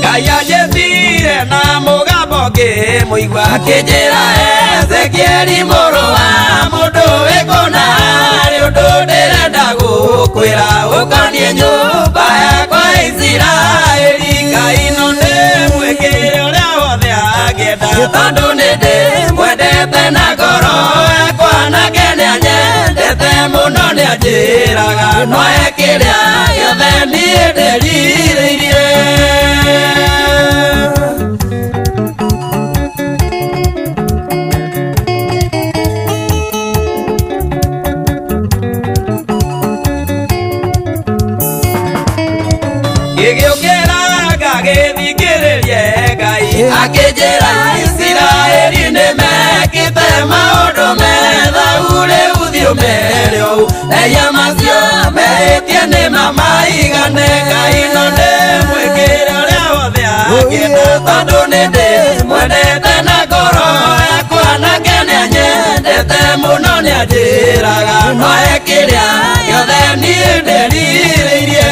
Kaya jetire na mugambo ke muigwa kijira Ezekieli muru wa mundu wikuna ri undu ndirenda gukwira ukanie nyumba yakwa Isiraeli Ngai no ndimwikire uria wothe angienda tondu nindimwendete na ngoro yakwa nake nianyendete muno nianjiraga no ekiria giothe nie ndiririirie akijira Isiraeli nimekite maundu metha uri uthio merio eya macio mehitie ni mamaigane Ngai no ndimwikire uria wothe angienda tondu nindimwendete na ngoro yakwa nake nianyendete muno nianjiraga no ekiria giothe nie ndiririirie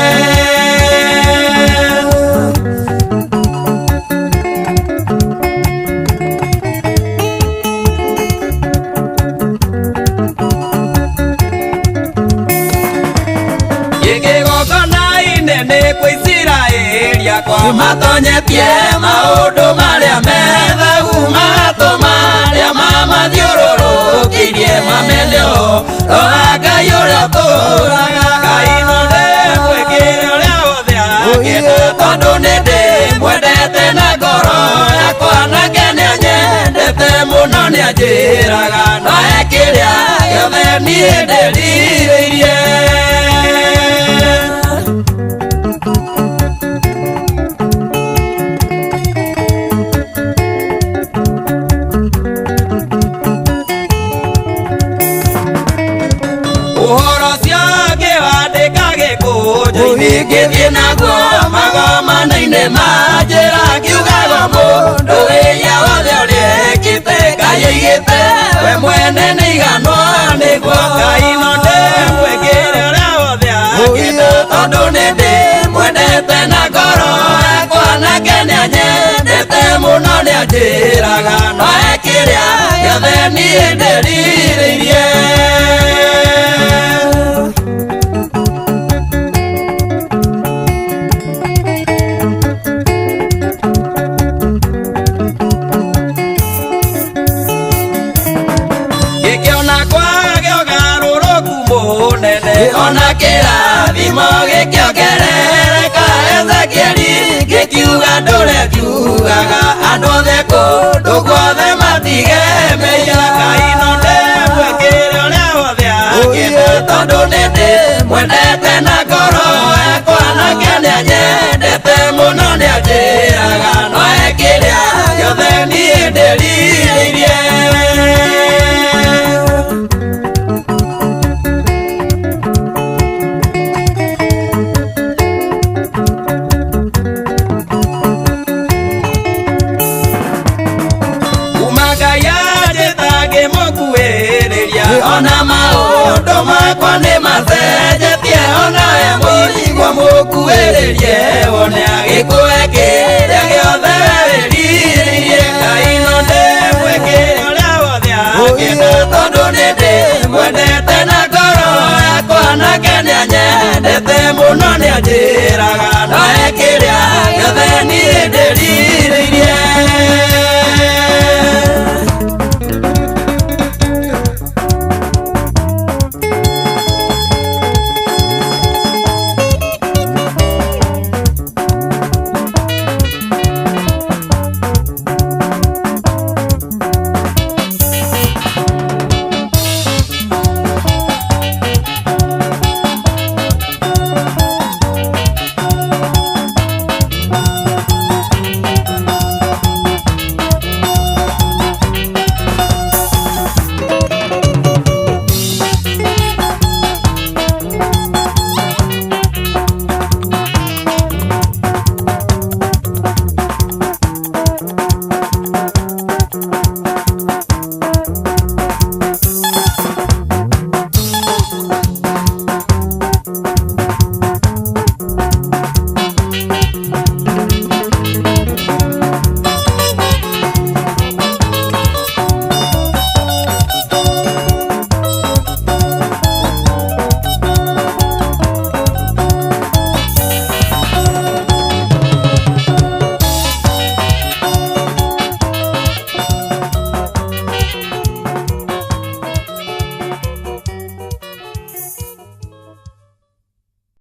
matonyetie maundu maria methagu mato maria mamathiururukirie mamenyo roha Ngai uria turaga Ngai no ndimwikire uria wothe angienda tondu nindimwendete na ngoro yakwa nake nianyendete muno nianjiraga no ekiria giothe nie ndiririirie ngithie naguo magomano-ini ma njĩra ngiugaga mũndũ wĩya wothe ũrĩa ekĩte Ngai aigĩte we mwene nĩ iganwo nĩguo Ngai no ndĩmwĩkĩre ũrĩa wothe angĩenda tondũ nĩndĩmwendete na ngoro yakwa nake nĩanyendete mũno nĩanjĩraga no ekĩrĩa gĩothe niĩ ndĩrirĩirie ona kĩrathimo gĩkĩongerereka Ezekieli gĩkiuga ndũrĩa kiugaga andũ othe kũndũ guothe matigemeia Ngai no ndĩmwĩkĩre ũrĩa wothe angĩenda tondũ nĩndĩmwendete na ngoro yakwa nake nĩanyendete mũno nĩanjĩraga no ekĩrĩa gĩothe niĩ ndĩrirĩirie ona maundu makwa nĩ macenjetie ona we mũigua mũkuhĩrĩrie wone agĩkũhe kĩrĩa gĩothe wĩrirĩirie Ngai no ndĩmwĩkĩre ũrĩa wothe angĩenda tondũ nĩndĩmwendete na ngoro yakwa nake nĩanyendete mũno nĩanjĩraga